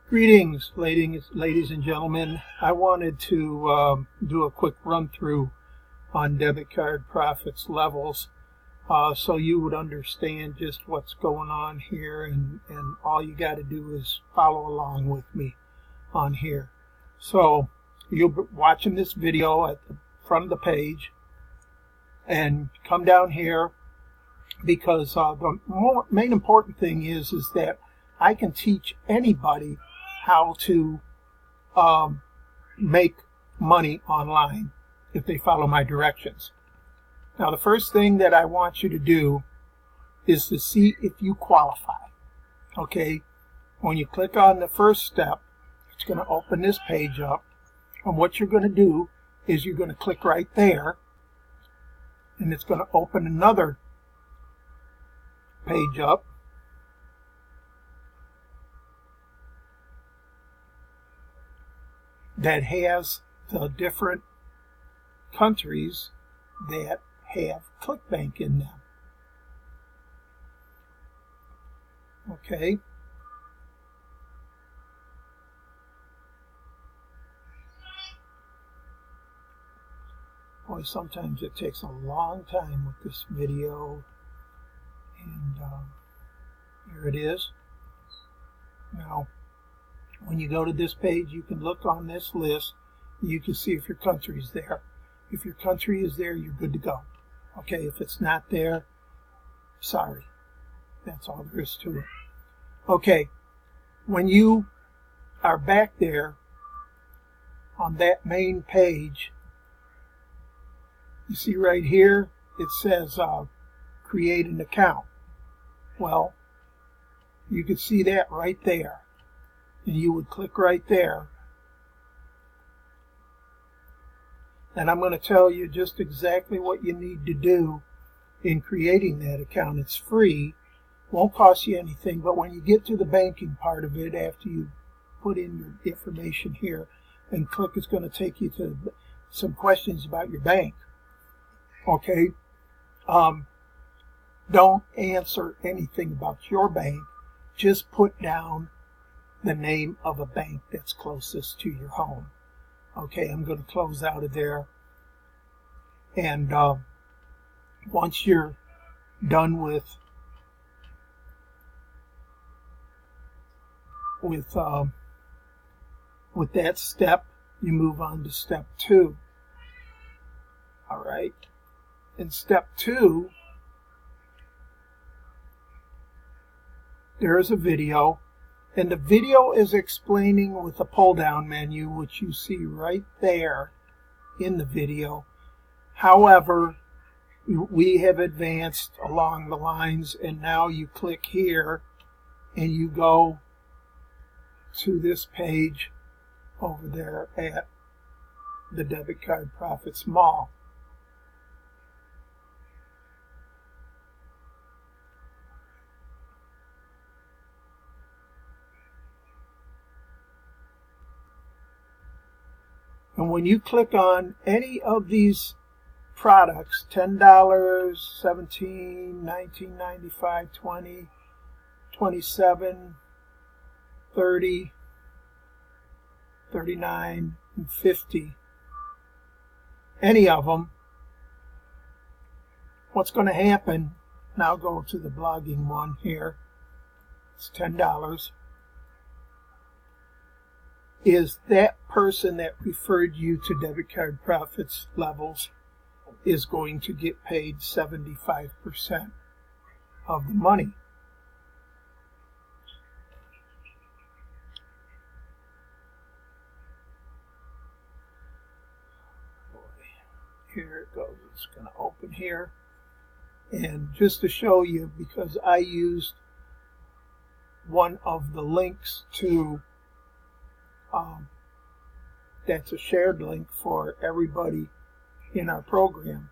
Greetings, ladies and gentlemen. I wanted to do a quick run through on debit card profits levels so you would understand just what's going on here, and all you got to do is follow along with me on here. So you'll be watching this video at the front of the page and come down here, because the main important thing is that I can teach anybody how to make money online if they follow my directions. Now, the first thing that I want you to do is to see if you qualify. Okay, when you click on the first step, it's going to open this page up, and what you're going to do is you're going to click right there, and it's going to open another page up. That has the different countries that have ClickBank in them. Okay. Boy, sometimes it takes a long time with this video. And here it is. Now, when you go to this page, you can look on this list. You can see if your country is there. If your country is there, you're good to go. Okay, if it's not there, sorry. That's all there is to it. Okay, when you are back there on that main page, you see right here, it says create an account. Well, you can see that right there. And you would click right there. And I'm going to tell you just exactly what you need to do in creating that account. It's free, won't cost you anything, but when you get to the banking part of it, after you put in your information here and click, it's going to take you to some questions about your bank. Okay? Don't answer anything about your bank. Just put down the name of a bank that's closest to your home. Okay, I'm going to close out of there. And once you're done with that step, you move on to step 2. All right. In step 2, there is a video. And the video is explaining with the pull-down menu, which you see right there in the video. However, we have advanced along the lines, and now you click here, and you go to this page over there at the Debit Card Profits Mall. And when you click on any of these products, $10, $17, $19.95, $20, $27, $30, $39, and $50, any of them, what's going to happen, now go to the blogging one here, it's $10, is that person that referred you to debit card profits levels is going to get paid 75% of the money. Here it goes. It's going to open here. And just to show you, because I used one of the links to that's a shared link for everybody in our program.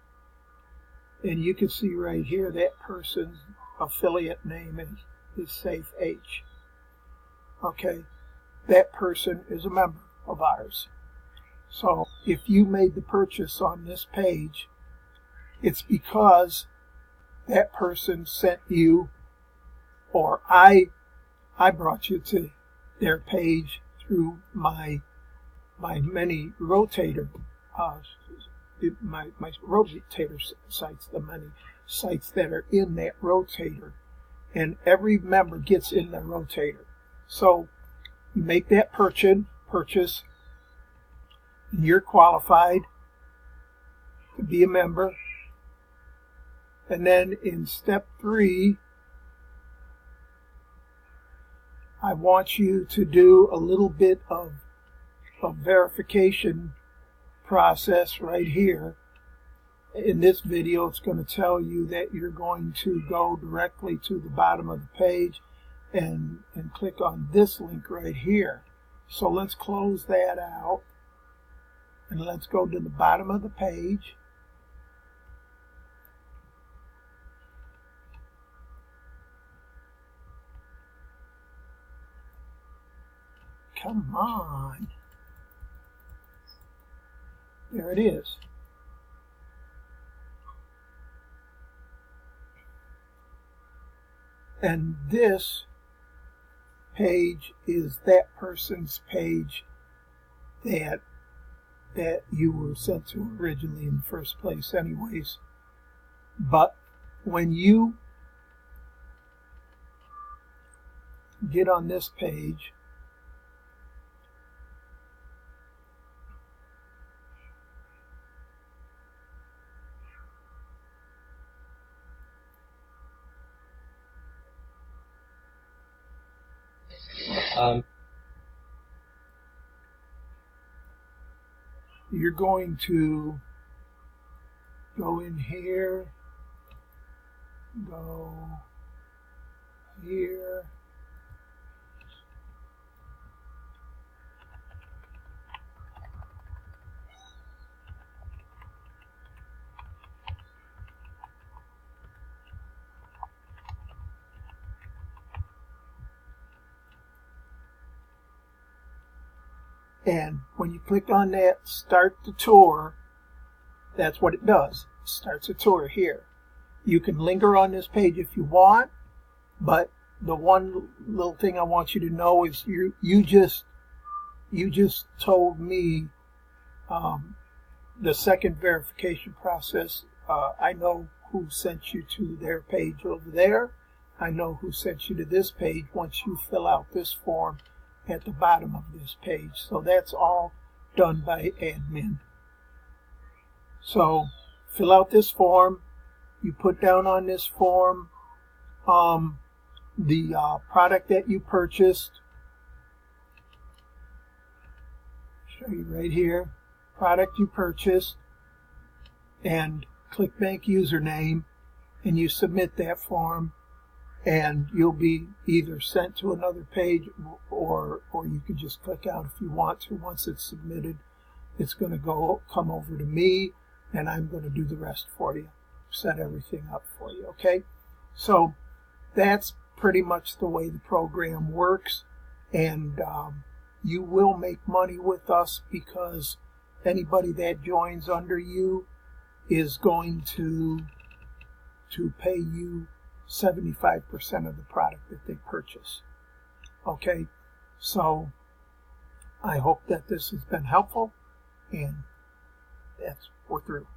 And you can see right here that person's affiliate name is SafeH. Okay, that person is a member of ours. So if you made the purchase on this page, it's because that person sent you, or I brought you to their page through my many rotator my rotator sites, the many sites that are in that rotator, and every member gets in the rotator. So you make that purchase, and you're qualified to be a member. And then in step 3, I want you to do a little bit of verification process right here. In this video, it's going to tell you that you're going to go directly to the bottom of the page and click on this link right here. So let's close that out and let's go to the bottom of the page. Come on. There it is. And this page is that person's page that you were sent to originally in the first place anyways. But when you get on this page, you're going to go in here, go here, and when you click on that start the tour, that's what it does. It starts a tour here. You can linger on this page if you want, but the one little thing I want you to know is you just told me the second verification process. I know who sent you to their page over there. I know who sent you to this page once you fill out this form at the bottom of this page. So that's all done by admin. So fill out this form. You put down on this form the product that you purchased. Show you right here. Product you purchased, and click bank username, and you submit that form, and you'll be either sent to another page or you can just click out if you want to. Once it's submitted, it's going to come over to me, and I'm going to do the rest for you, set everything up for you. Okay, so that's pretty much the way the program works, and you will make money with us because anybody that joins under you is going to pay you 75% of the product that they purchase. Okay, so I hope that this has been helpful, and we're through.